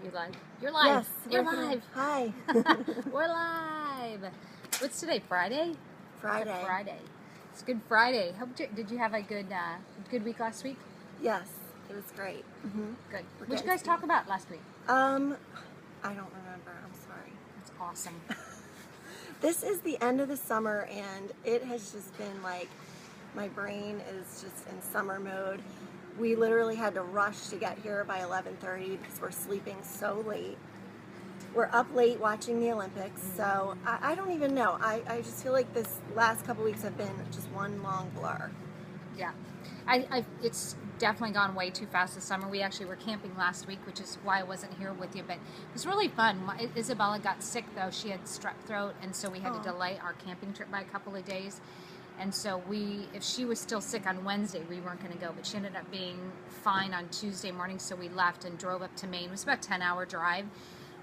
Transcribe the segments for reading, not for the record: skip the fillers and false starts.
You live? You're live. Yes, You're live. Hi. We're live. What's today? Friday. Friday. Friday. It's Good Friday. Did you have a good week last week? Yes, it was great. Good. What did you guys talk about last week? I don't remember. I'm sorry. That's awesome. This is the end of the summer, and it has just been like my brain is just in summer mode. We literally had to rush to get here by 11:30 because we're sleeping so late. We're up late watching the Olympics, so I don't even know. I just feel like this last couple weeks have been just one long blur. Yeah. It's definitely gone way too fast this summer. We actually were camping last week, which is why I wasn't here with you, but it was really fun. Isabella got sick, though. She had strep throat, and so we had to delay our camping trip by a couple of days. And so if she was still sick on Wednesday, we weren't going to go, but she ended up being fine on Tuesday morning, so we left and drove up to Maine. It was about a 10-hour drive,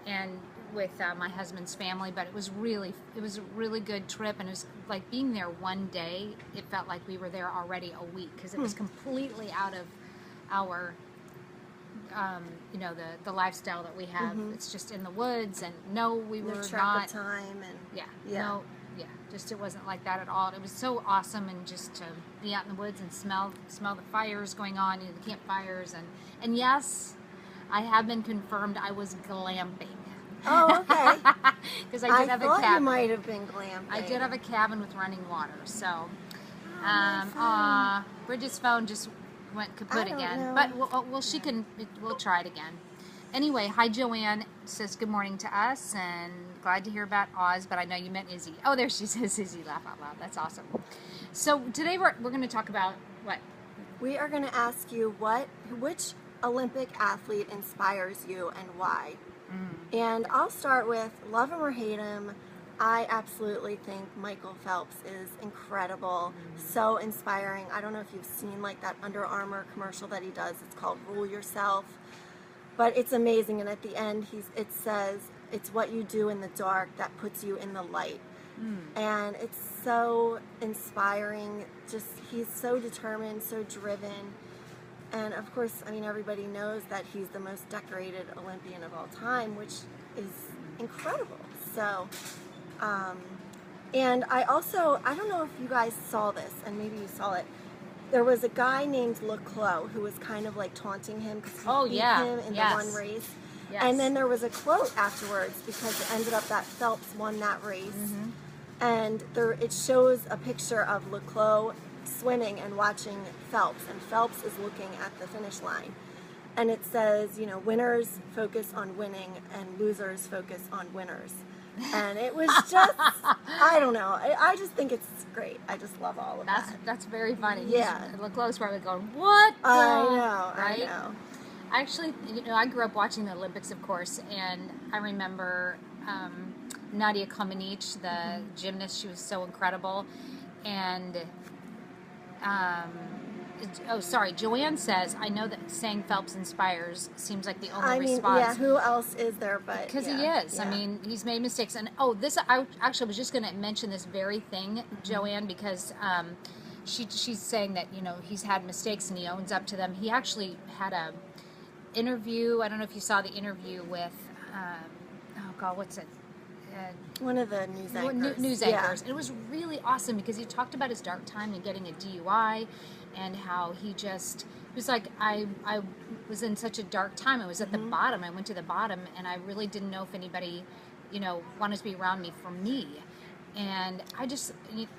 and with my husband's family, but it was a really good trip, and it was like being there one day, it felt like we were there already a week, because it was completely out of our the lifestyle that we have. It's just in the woods, and we were track not of time, and it wasn't like that at all. It was so awesome, and just to be out in the woods and smell the fires going on, the campfires, and yes, I have been confirmed I was glamping. Oh, okay. Because I did have a cabin. You might have been glamping. I did have a cabin with running water, so Bridget's phone just went kaput again. But we'll try it again. Anyway, hi Joanne says good morning to us, and glad to hear about Oz, but I know you meant Izzy. Oh, there she says Izzy, laugh out loud. That's awesome. So today we're going to talk about what? We are going to ask you which Olympic athlete inspires you and why. And I'll start with, love him or hate him, I absolutely think Michael Phelps is incredible, so inspiring. I don't know if you've seen like that Under Armour commercial that he does. It's called Rule Yourself. But it's amazing, and at the end it says, it's what you do in the dark that puts you in the light. And it's so inspiring. Just, he's so determined, so driven. And of course, I mean, everybody knows that he's the most decorated Olympian of all time, which is incredible. So, and I don't know if you guys saw this, and maybe you saw it. There was a guy named Leclos who was kind of like taunting him because he beat him in the one race. Yes. And then there was a quote afterwards, because it ended up that Phelps won that race. And it shows a picture of Leclos swimming and watching Phelps, and Phelps is looking at the finish line. And it says, winners focus on winning and losers focus on winners. And it was just, I don't know. I just think it's great. I just love all of that. That's very funny. Yeah. Leclos probably going, what? I know. Actually, I grew up watching the Olympics, of course, and I remember Nadia, the gymnast. She was so incredible. And Joanne says, I know that saying Phelps inspires seems like the only response. Yeah, who else is there but... Because he is. Yeah. I mean, he's made mistakes. And, I actually was just going to mention this very thing, Joanne, because she's saying that, he's had mistakes and he owns up to them. He actually had a interview, I don't know if you saw the interview with, what's it? One of the news anchors. News anchors. And it was really awesome because he talked about his dark time and getting a DUI, and how he was like, I was in such a dark time. I was at the bottom. I went to the bottom, and I really didn't know if anybody, wanted to be around me for me. And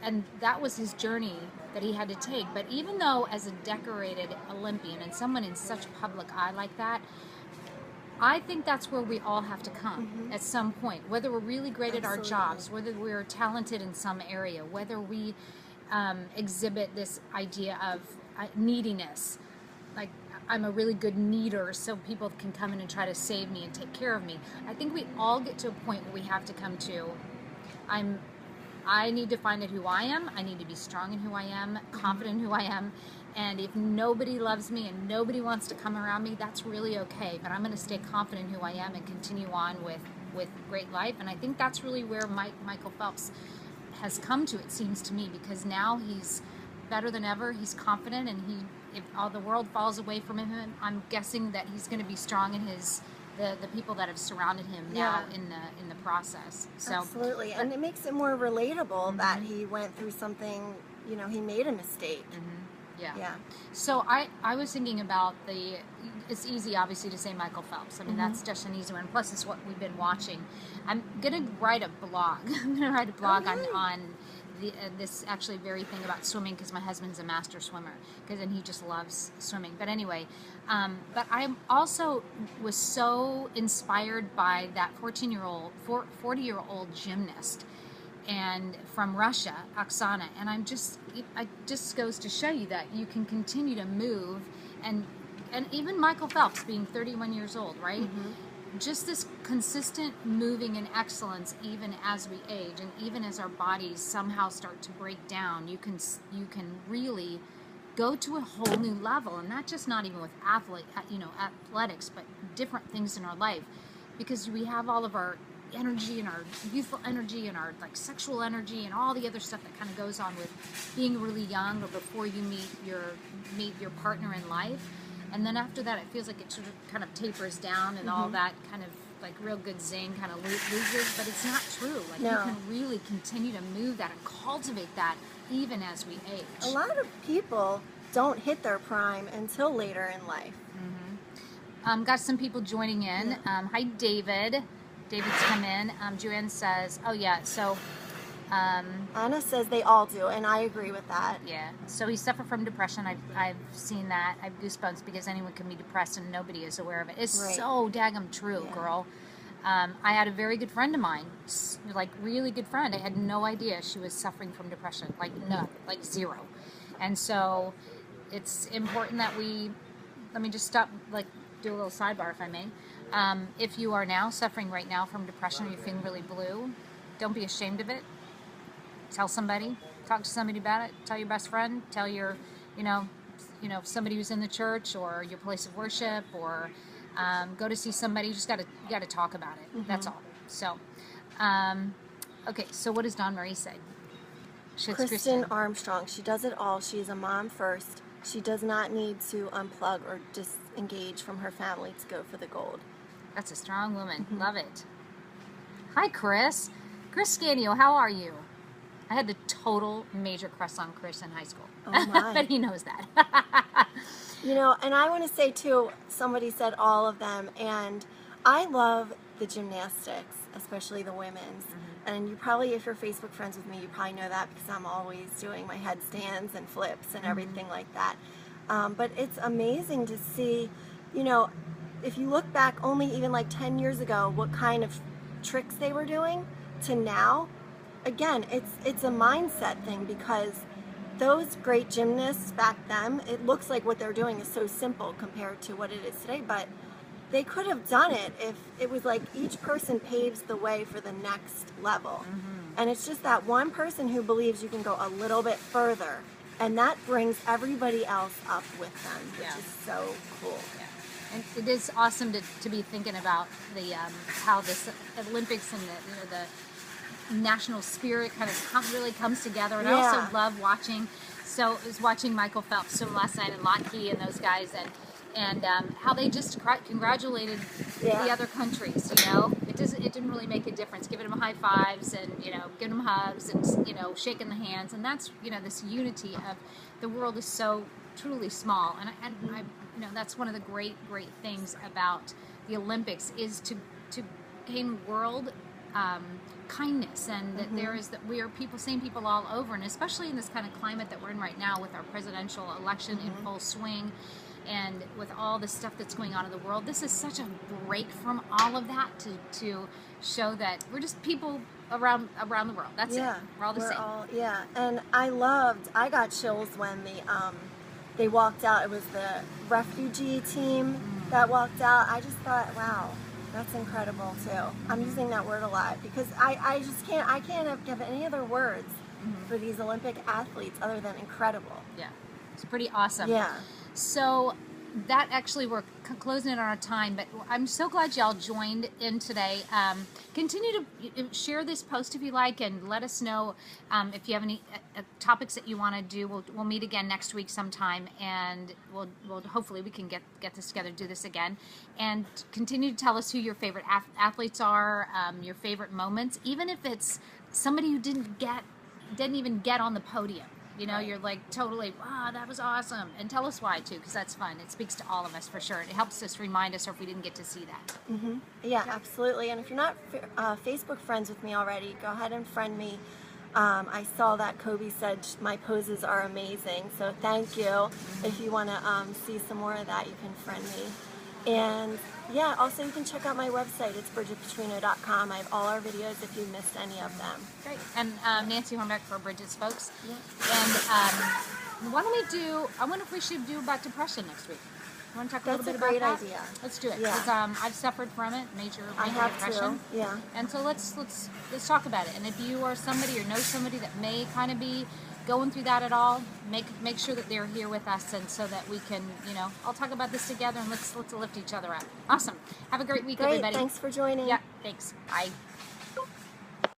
and that was his journey that he had to take. But even though as a decorated Olympian and someone in such public eye like that, I think that's where we all have to come at some point, whether we're really great at our jobs, whether we're talented in some area, whether we exhibit this idea of neediness, like I'm a really good needer so people can come in and try to save me and take care of me. I think we all get to a point where we have to come to, I need to find out who I am, I need to be strong in who I am, confident in who I am, and if nobody loves me and nobody wants to come around me, that's really okay, but I'm going to stay confident in who I am and continue on with great life. And I think that's really where Michael Phelps has come to, it seems to me, because now he's better than ever, he's confident, and if all the world falls away from him, I'm guessing that he's going to be strong in his the people that have surrounded him now Yeah. in the process. So Absolutely. And it makes it more relatable that he went through something, he made a mistake. yeah. Yeah. So I was thinking about it's easy obviously to say Michael Phelps. I mean, that's just an easy one. Plus it's what we've been watching. I'm going to write a blog. I'm going to write a blog on this actually very thing about swimming, because my husband's a master swimmer, and he just loves swimming. But anyway, but I also was so inspired by that 40-year-old gymnast and from Russia, Oksana, and it just goes to show you that you can continue to move, and even Michael Phelps being 31 years old, right? Just this consistent moving in excellence, even as we age, and even as our bodies somehow start to break down, you can really go to a whole new level, and not even with athletics, but different things in our life, because we have all of our energy and our youthful energy and our like sexual energy and all the other stuff that kind of goes on with being really young or before you meet your partner in life. And then after that, it feels like it sort of kind of tapers down, and all that kind of like real good zing kind of loses. But it's not true. Like, you can really continue to move that and cultivate that even as we age. A lot of people don't hit their prime until later in life. Got some people joining in. Hi, David. David's come in. Joanne says, oh yeah, so... Anna says they all do, and I agree with that. Yeah. So he suffered from depression. I've seen that. I have goosebumps because anyone can be depressed and nobody is aware of it. It's so daggum true, girl. I had a very good friend of mine, like really good friend. I had no idea she was suffering from depression, like zero. And so it's important that let me just stop, like do a little sidebar if I may. If you are now suffering right now from depression, or you're feeling really blue, don't be ashamed of it. Tell somebody, talk to somebody about it. Tell your best friend. Tell your, somebody who's in the church or your place of worship, or go to see somebody. You got to talk about it. That's all. So, okay. So what does Dawn Marie say? Kristen Armstrong. She does it all. She is a mom first. She does not need to unplug or disengage from her family to go for the gold. That's a strong woman. Love it. Hi, Chris. Chris Scanio, how are you? I had the total major crush on Chris in high school. Oh my. But he knows that. And I want to say too, somebody said all of them, and I love the gymnastics, especially the women's. And you probably, if you're Facebook friends with me, you probably know that because I'm always doing my headstands and flips and everything like that. But it's amazing to see, if you look back only even like 10 years ago, what kind of tricks they were doing to now. Again, it's a mindset thing, because those great gymnasts back then, it looks like what they're doing is so simple compared to what it is today, but they could have done it if it was like each person paves the way for the next level. And it's just that one person who believes you can go a little bit further, and that brings everybody else up with them, which is so cool. And it is awesome to be thinking about the how this Olympics and the national spirit kind of really comes together. And I also love watching. So I was watching Michael Phelps swim last night, and Lockheed and those guys, and how they just congratulated the other countries. It didn't really make a difference. Giving them high fives and giving them hugs and shaking the hands, and that's this unity of the world is so truly small. And I that's one of the great things about the Olympics is to gain world kindness, and that we are same people all over, and especially in this kind of climate that we're in right now with our presidential election in full swing, and with all the stuff that's going on in the world. This is such a break from all of that to show that we're just people around the world. That's it. We're all the same. And I got chills when they walked out. It was the refugee team that walked out. I just thought, wow, that's incredible too. I'm using that word a lot because I can't give any other words for these Olympic athletes other than incredible. Yeah, it's pretty awesome. Yeah. So that actually, we're closing in on our time, but I'm so glad y'all joined in today. Continue to share this post if you like, and let us know if you have any topics that you want to do. We'll meet again next week sometime, and we'll hopefully we can get this together, do this again, and continue to tell us who your favorite athletes are, your favorite moments, even if it's somebody who didn't even get on the podium. You know, you're like totally, wow, that was awesome. And tell us why, too, because that's fun. It speaks to all of us for sure. It helps us remind us, or if we didn't get to see that. Mm-hmm. Yeah, absolutely. And if you're not Facebook friends with me already, go ahead and friend me. I saw that Kobe said my poses are amazing, so thank you. Mm-hmm. If you want to see some more of that, you can friend me. And yeah, also you can check out my website. It's bridgetpetrino.com. I have all our videos if you missed any of them. Great. And Nancy Hornbeck for Bridget's folks. Yeah. And why don't we I wonder if we should do about depression next week. You want to talk a little bit about that? That's a great idea. Let's do it. Yeah. Because I've suffered from it, major depression. Too. Yeah. And so let's talk about it. And if you are somebody or know somebody that may kind of be going through that at all, make sure that they're here with us, and so that we can, all talk about this together, and let's lift each other up. Awesome. Have a great week, everybody. Thanks for joining. Yeah, thanks. Bye.